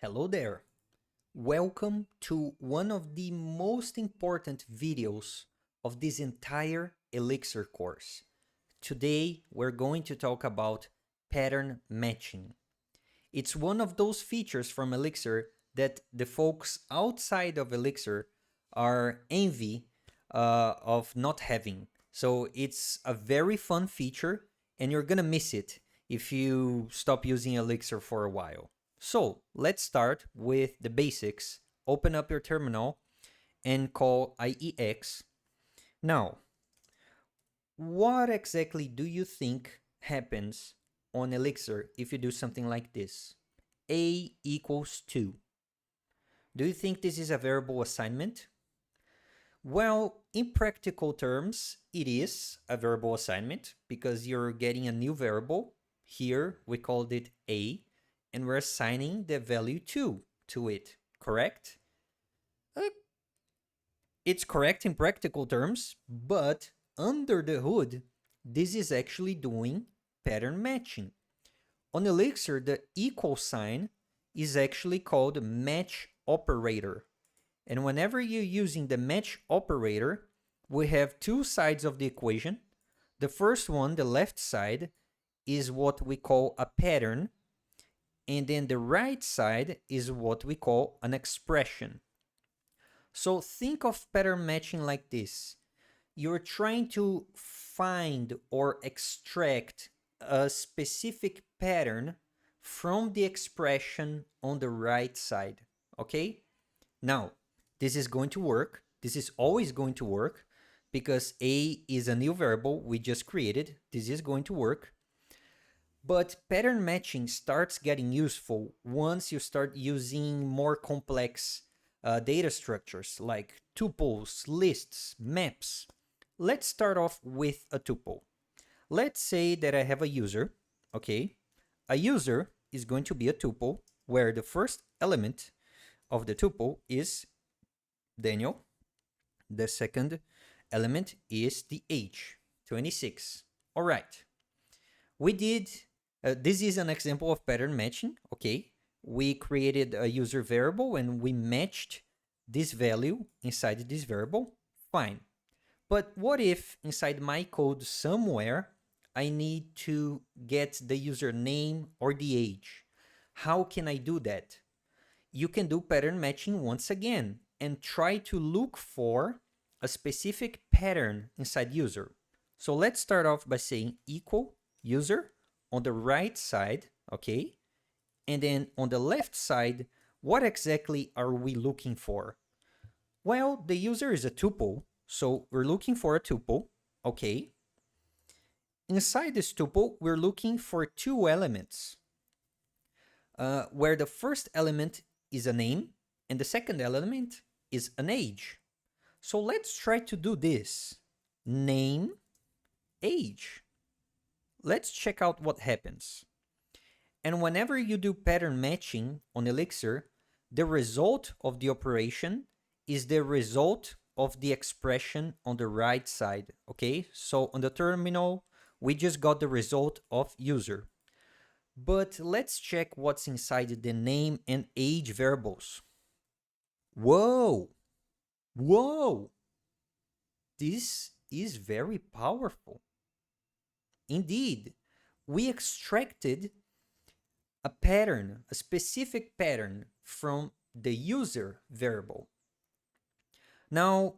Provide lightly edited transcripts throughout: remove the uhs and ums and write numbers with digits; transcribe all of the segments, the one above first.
Hello there. Welcome to one of the most important videos of this entire Elixir course. Today, we're going to talk about pattern matching. It's one of those features from Elixir that the folks outside of Elixir are envy of not having. So it's a very fun feature and you're gonna miss it if you stop using Elixir for a while. So let's start with the basics. Open up your terminal and call IEX. Now, what exactly do you think happens on Elixir if you do something like this? A equals 2. Do you think this is a variable assignment? Well, in practical terms, it is a variable assignment because you're getting a new variable. Here, we called it A, and we're assigning the value 2 to it, correct? It's correct in practical terms, but under the hood, this is actually doing pattern matching. On Elixir, the equal sign is actually called match operator. And whenever you're using the match operator, we have two sides of the equation. The first one, the left side, is what we call a pattern. And then the right side is what we call an expression. So think of pattern matching like this. You're trying to find or extract a specific pattern from the expression on the right side, okay? Now, this is going to work. This is always going to work because A is a new variable we just created. This is going to work. But pattern matching starts getting useful once you start using more complex data structures like tuples, lists, maps. Let's start off with a tuple. Let's say that I have a user, okay? A user is going to be a tuple where the first element of the tuple is Daniel. The second element is the age, 26. All right. We did, this is an example of pattern matching, okay? We created a user variable and we matched this value inside this variable, fine. But what if inside my code somewhere, I need to get the username or the age? How can I do that? You can do pattern matching once again and try to look for a specific pattern inside user. So let's start off by saying equal user on the right side, okay? And then on the left side, what exactly are we looking for? Well, the user is a tuple, so we're looking for a tuple, okay? Inside this tuple, we're looking for two elements, where the first element is a name and the second element is an age. So let's try to do this. Name, age. Let's check out what happens. And whenever you do pattern matching on Elixir, the result of the operation is the result of the expression on the right side, okay? So on the terminal, we just got the result of user. But let's check what's inside the name and age variables. Whoa! Whoa! This is very powerful. Indeed, we extracted a pattern, a specific pattern from the user variable. Now,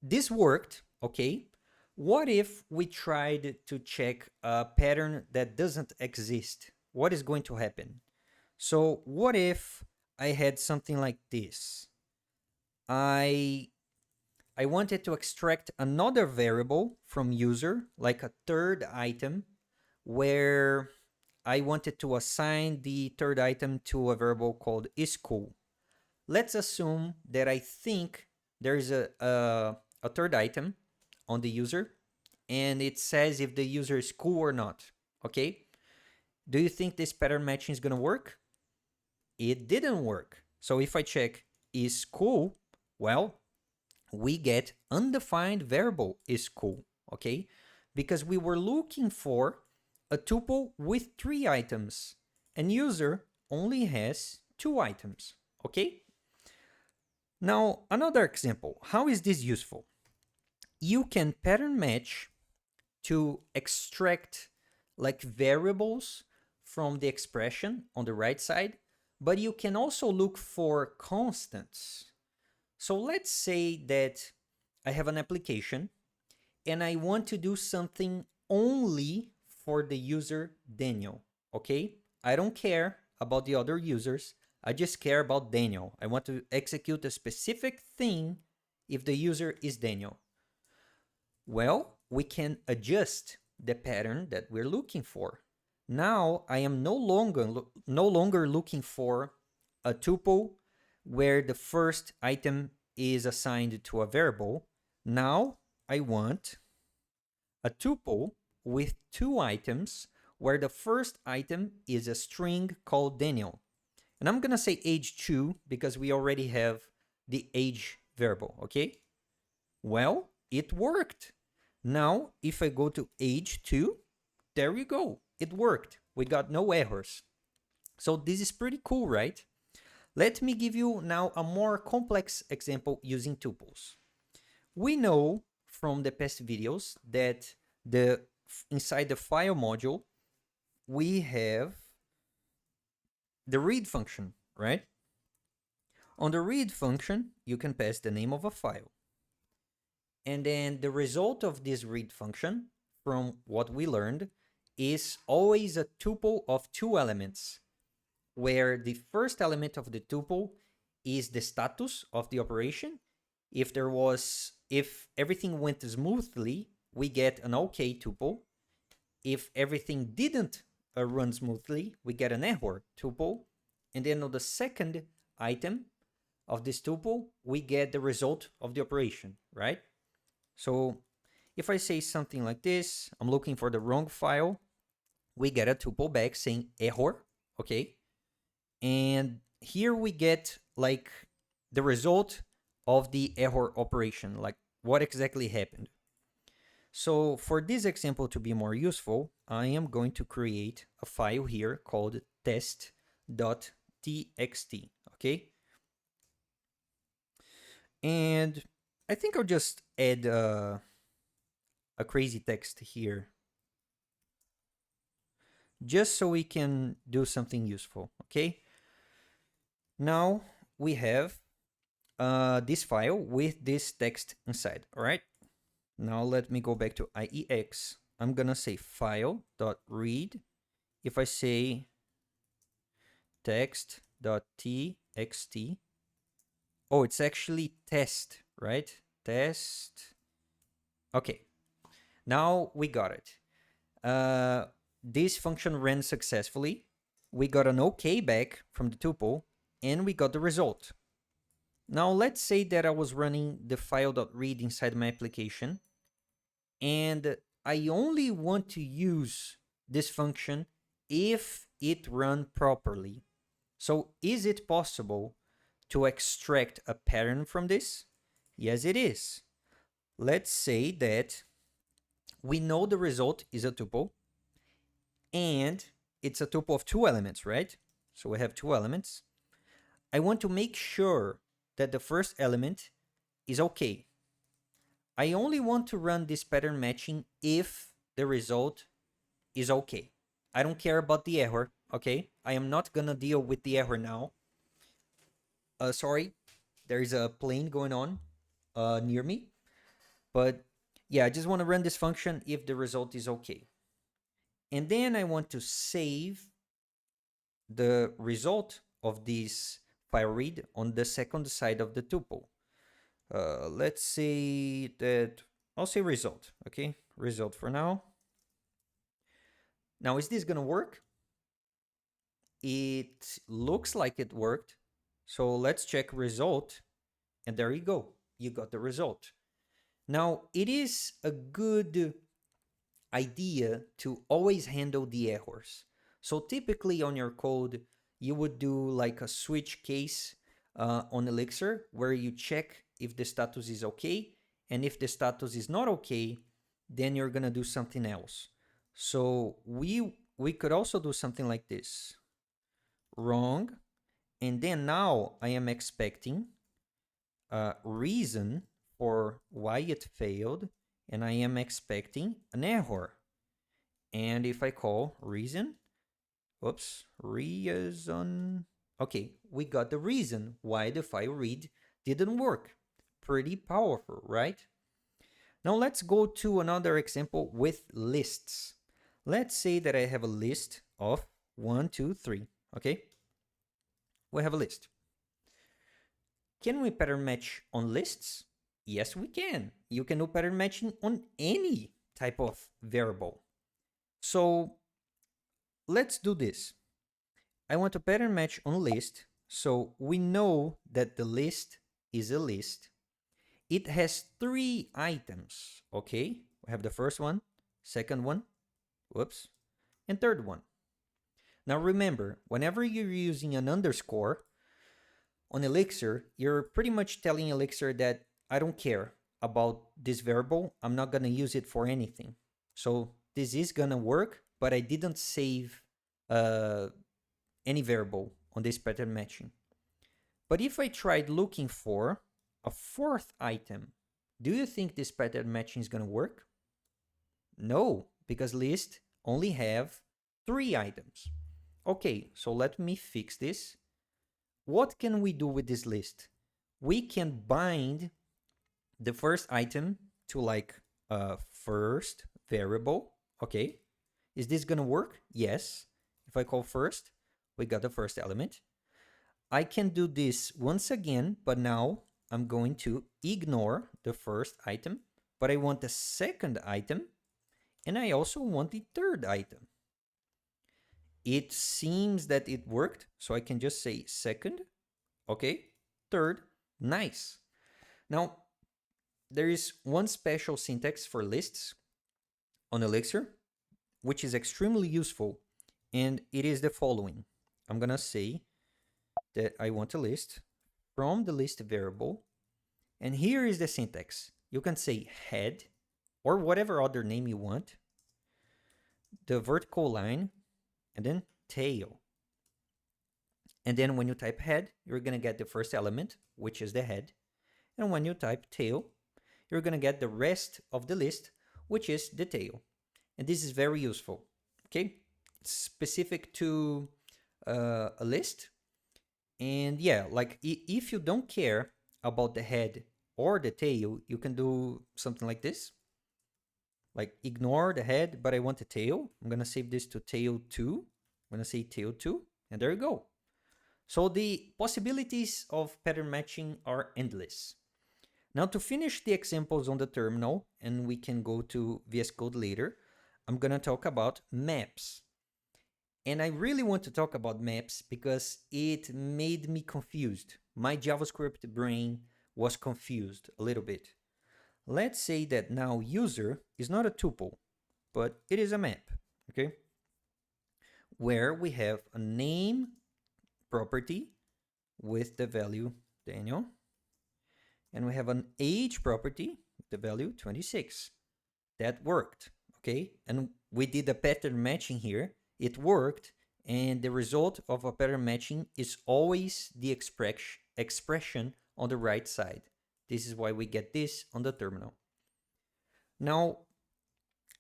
this worked, okay? What if we tried to check a pattern that doesn't exist? What is going to happen? So what if I had something like this? I wanted to extract another variable from user, like a third item, where I wanted to assign the third item to a variable called isCool. Let's assume that I think there is a third item on the user, and it says if the user is cool or not, okay? Do you think this pattern matching is gonna work? It didn't work. So if I check is cool, well, we get undefined variable is cool, okay? Because we were looking for a tuple with 3 items, and user only has 2 items, okay? Now, another example. How is this useful? You can pattern match to extract like variables from the expression on the right side, but you can also look for constants. So let's say that I have an application and I want to do something only for the user Daniel, okay? I don't care about the other users. I just care about Daniel. I want to execute a specific thing if the user is Daniel. Well, we can adjust the pattern that we're looking for. Now I am no longer looking for a tuple where the first item is assigned to a variable. Now I want a tuple with 2 items where the first item is a string called Daniel. And I'm gonna say age 2 because we already have the age variable, okay? Well, it worked. Now, if I go to age 2, there you go. It worked. We got no errors. So this is pretty cool, right? Let me give you now a more complex example using tuples. We know from the past videos that inside the file module, we have the read function, right? On the read function, you can pass the name of a file. And then the result of this read function, from what we learned, is always a tuple of 2 elements, where the first element of the tuple is the status of the operation. If everything went smoothly, we get an OK tuple. If everything didn't run smoothly, we get an error tuple. And then on the second item of this tuple, we get the result of the operation, right? So if I say something like this, I'm looking for the wrong file, we get a tuple back saying error, okay? And here we get like the result of the error operation, like what exactly happened. So for this example to be more useful, I am going to create a file here called test.txt, okay? And I think I'll just add a crazy text here, just so we can do something useful, okay? Now we have this file with this text inside, all right? Now let me go back to IEX. I'm gonna say File.read. If I say text.txt, oh, it's actually test, right? Test. Okay, now we got it. This function ran successfully. We got an OK back from the tuple, and we got the result. Now let's say that I was running the File.read inside my application, and I only want to use this function if it run properly. So is it possible to extract a pattern from this? Yes, it is. Let's say that we know the result is a tuple, and it's a tuple of 2 elements, right? So we have 2 elements. I want to make sure that the first element is okay. I only want to run this pattern matching if the result is okay. I don't care about the error, okay? I am not gonna deal with the error now. Sorry, there is a plane going on near me. But yeah, I just want to run this function if the result is okay. And then I want to save the result of this file read on the second side of the tuple. Let's say that I'll say result, okay? Result for now. Now, is this gonna work? It looks like it worked. So let's check result, and there you go. You got the result. Now, it is a good idea to always handle the errors. So typically on your code, you would do like a switch case on Elixir where you check if the status is okay. And if the status is not okay, then you're gonna do something else. So we could also do something like this. Wrong. And then now I am expecting a reason for why it failed, and I am expecting an error. And if I call reason, reason. Okay, we got the reason why the file read didn't work. Pretty powerful, right? Now let's go to another example with lists. Let's say that I have a list of 1, 2, 3. Okay, we have a list. Can we pattern match on lists? Yes, we can. You can do pattern matching on any type of variable. So let's do this. I want to pattern match on list. So we know that the list is a list. It has 3 items. Okay, we have the first one, second one, and third one. Now remember, whenever you're using an underscore on Elixir, you're pretty much telling Elixir that I don't care about this variable. I'm not going to use it for anything. So this is going to work, but I didn't save any variable on this pattern matching. But if I tried looking for a 4th item, do you think this pattern matching is going to work? No, because list only have 3 items. Okay, so let me fix this. What can we do with this list? We can bind the first item to like a first variable. Okay, is this gonna work? Yes. If I call first, we got the first element. I can do this once again, but now I'm going to ignore the first item, but I want the second item, and I also want the third item. It seems that it worked, so I can just say second, okay, third, nice. Now, there is one special syntax for lists on Elixir, which is extremely useful, and it is the following. I'm gonna say that I want a list from the list variable, and here is the syntax. You can say head or whatever other name you want, the vertical line, and then tail. And then when you type head, you're gonna get the first element, which is the head. And when you type tail, you're gonna get the rest of the list, which is the tail. And this is very useful, okay? It's specific to a list. And yeah, like if you don't care about the head or the tail, you can do something like this. Like ignore the head, but I want the tail. I'm gonna save this to tail 2. I'm gonna say tail 2, and there you go. So the possibilities of pattern matching are endless. Now to finish the examples on the terminal, and we can go to VS Code later, I'm gonna talk about maps. And I really want to talk about maps because it made me confused. My JavaScript brain was confused a little bit. Let's say that now user is not a tuple, but it is a map, okay? Where we have a name property with the value Daniel, and we have an age property with the value 26. That worked, okay? And we did a pattern matching here. It worked, and the result of a pattern matching is always the expression on the right side. This is why we get this on the terminal. Now,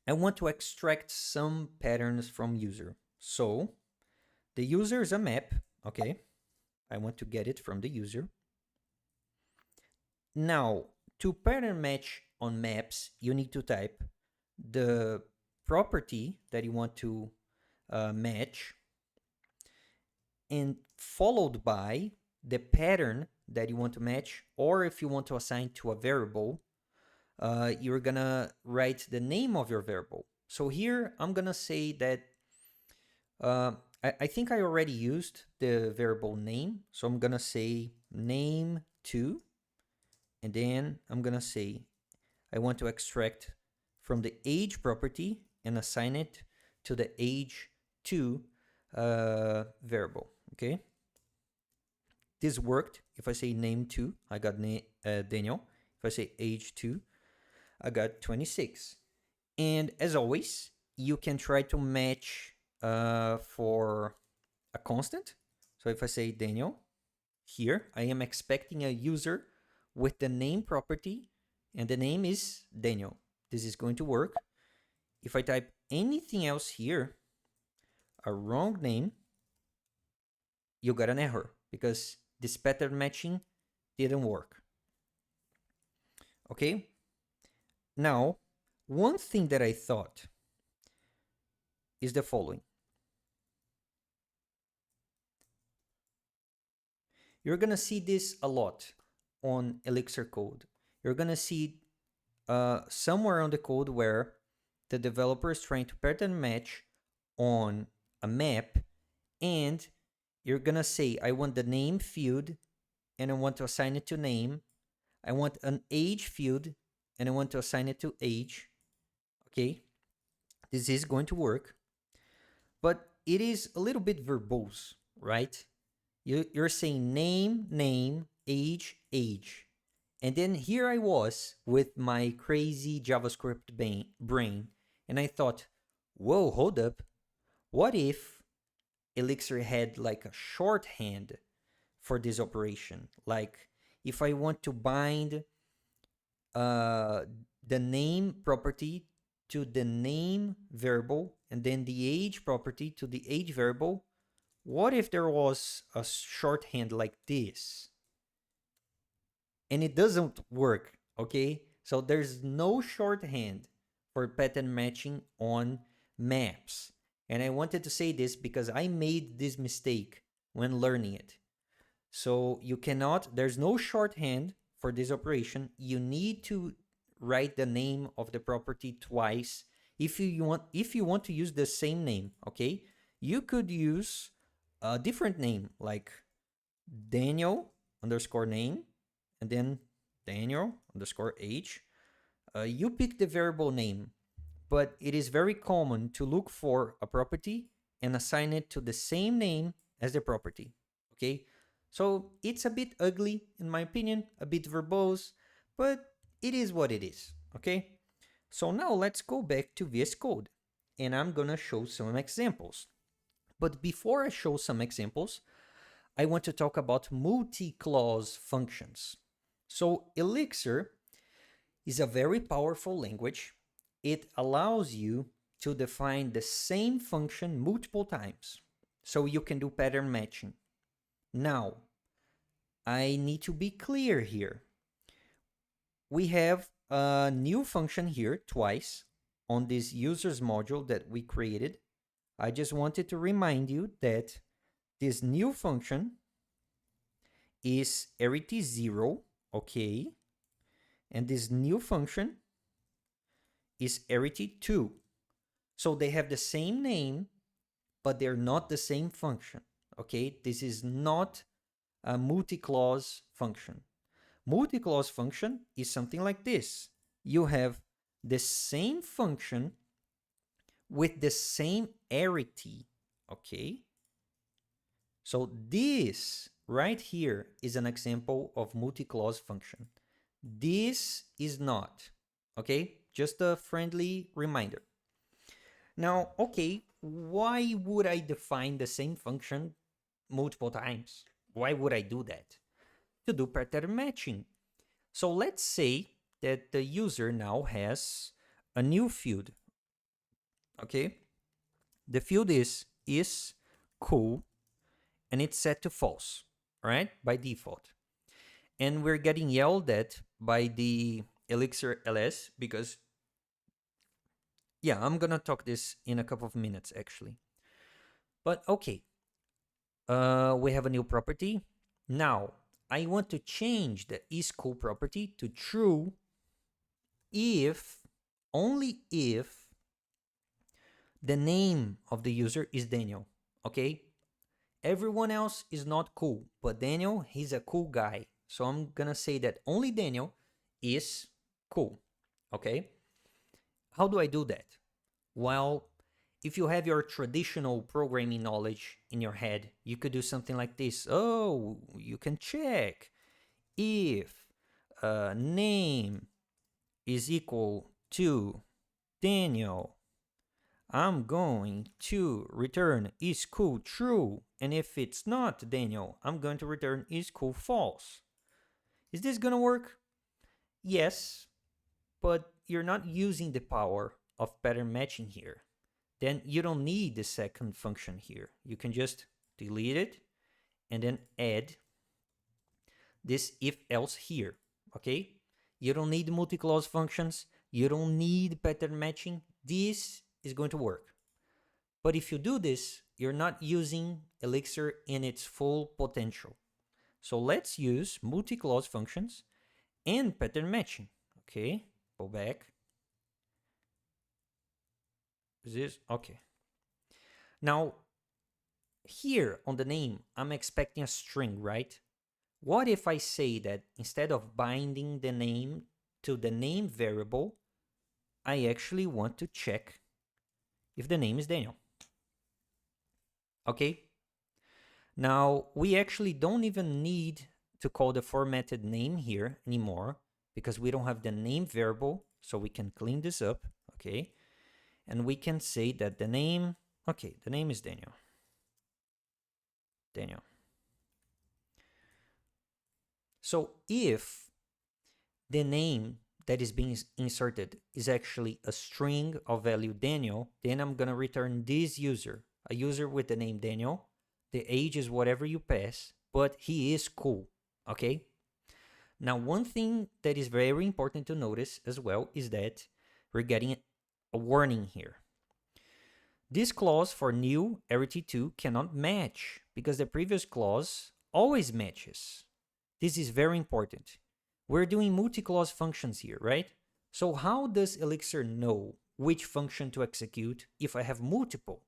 I want to extract some patterns from user. So, the user is a map, okay? I want to get it from the user. Now, to pattern match on maps, you need to type the property that you want to match, and followed by the pattern that you want to match, or if you want to assign to a variable, you're gonna write the name of your variable. So here I'm gonna say that I think I already used the variable name, so I'm gonna say name2, and then I'm gonna say I want to extract from the age property and assign it to the age2 variable, okay? This worked. If I say name2, I got Daniel. If I say age2, I got 26. And as always, you can try to match for a constant. So if I say Daniel, here, I am expecting a user with the name property, and the name is Daniel. This is going to work. If I type anything else here, a wrong name, you got an error because this pattern matching didn't work. Okay? Now, one thing that I thought is the following. You're going to see this a lot on Elixir code. You're going to see somewhere on the code where the developer is trying to pattern match on a map, and you're going to say, I want the name field, and I want to assign it to name. I want an age field, and I want to assign it to age. Okay, this is going to work, but it is a little bit verbose, right? You're saying name, age, age. And then here I was with my crazy JavaScript brain, and I thought, whoa, hold up. What if Elixir had like a shorthand for this operation? Like if I want to bind the name property to the name variable and then the age property to the age variable, what if there was a shorthand like this? And it doesn't work, okay? So there's no shorthand for pattern matching on maps. And I wanted to say this because I made this mistake when learning it. So you cannot, there's no shorthand for this operation. You need to write the name of the property twice if you want to use the same name, okay? You could use a different name like Daniel underscore name and then Daniel underscore age. You pick the variable name, but it is very common to look for a property and assign it to the same name as the property, okay? So it's a bit ugly, in my opinion, a bit verbose, but it is what it is, okay? So now let's go back to VS Code, and I'm gonna show some examples. But before I show some examples, I want to talk about multi-clause functions. So Elixir is a very powerful language. It allows you to define the same function multiple times, so you can do pattern matching. Now, I need to be clear here. We have a new function here twice on this users module that we created. I just wanted to remind you that this new function is arity 0, okay? And this new function is arity 2. So they have the same name, but they're not the same function, okay? This is not a multi-clause function. Multi-clause function is something like this. You have the same function with the same arity, okay? So this right here is an example of multi-clause function. This is not, okay? Just a friendly reminder. Now, okay, why would I define the same function multiple times? Why would I do that? To do pattern matching. So let's say that the user now has a new field, okay? The field is cool, and it's set to false, right? By default. And we're getting yelled at by the Elixir ls because, yeah, I'm gonna talk this in a couple of minutes actually. But okay, we have a new property. Now, I want to change the isCool property to true if, only if, the name of the user is Daniel, okay? Everyone else is not cool, but Daniel, he's a cool guy. So I'm gonna say that only Daniel is cool, okay? How do I do that? Well, if you have your traditional programming knowledge in your head, you could do something like this. Oh, you can check if name is equal to Daniel, I'm going to return is cool true. And if it's not, Daniel, I'm going to return is cool false. Is this going to work? Yes, but you're not using the power of pattern matching here. Then you don't need the second function here. You can just delete it and then add this if else here, okay? You don't need multi-clause functions. You don't need pattern matching. This is going to work. But if you do this, you're not using Elixir in its full potential. So let's use multi-clause functions and pattern matching. Okay, go back. Is this okay? Now, here on the name, I'm expecting a string, right? What if I say that instead of binding the name to the name variable, I actually want to check if the name is Daniel? Okay. Now, we actually don't even need to call the formatted name here anymore because we don't have the name variable. So we can clean this up, okay? And we can say that the name, okay, the name is Daniel. Daniel. So if the name that is being inserted is actually a string of value Daniel, then I'm going to return this user, a user with the name Daniel. The age is whatever you pass, but he is cool, okay? Now, one thing that is very important to notice as well is that we're getting a warning here. This clause for new arity2 cannot match because the previous clause always matches. This is very important. We're doing multi-clause functions here, right? So how does Elixir know which function to execute if I have multiple?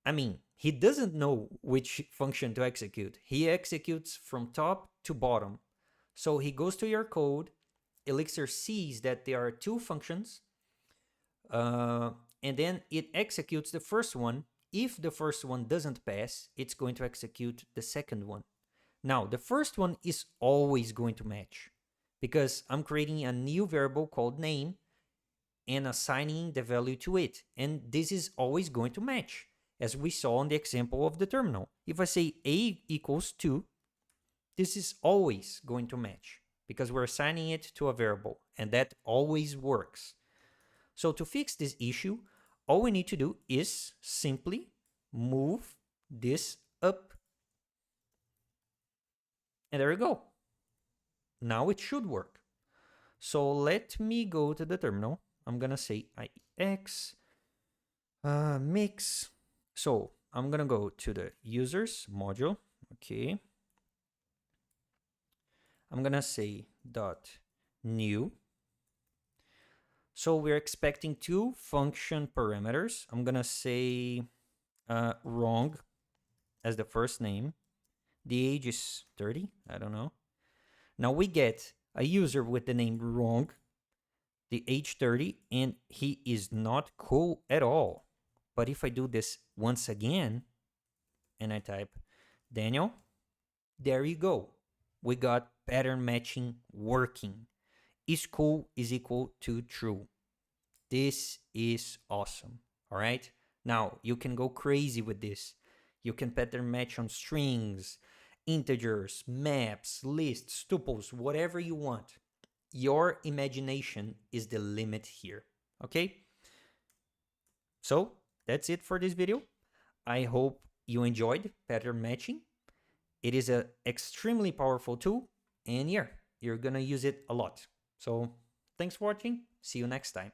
I mean, he doesn't know which function to execute. He executes from top to bottom. So he goes to your code, Elixir sees that there are two functions, and then it executes the first one. If the first one doesn't pass, it's going to execute the second one. Now, the first one is always going to match because I'm creating a new variable called name and assigning the value to it. And this is always going to match, as we saw in the example of the terminal. If I say a equals 2, this is always going to match because we're assigning it to a variable, and that always works. So to fix this issue, all we need to do is simply move this up. And there we go. Now it should work. So let me go to the terminal. I'm going to say ix mix. So I'm going to go to the users module. Okay. I'm going to say dot new. So we're expecting two function parameters. I'm going to say wrong as the first name. The age is 30. I don't know. Now we get a user with the name wrong, the age 30, and he is not cool at all. But if I do this once again and I type Daniel, there you go. We got pattern matching working. Is cool is equal to true. This is awesome. All right. Now you can go crazy with this. You can pattern match on strings, integers, maps, lists, tuples, whatever you want. Your imagination is the limit here. Okay. So that's it for this video. I hope you enjoyed pattern matching. It is an extremely powerful tool, and yeah, you're gonna use it a lot. So thanks for watching. See you next time.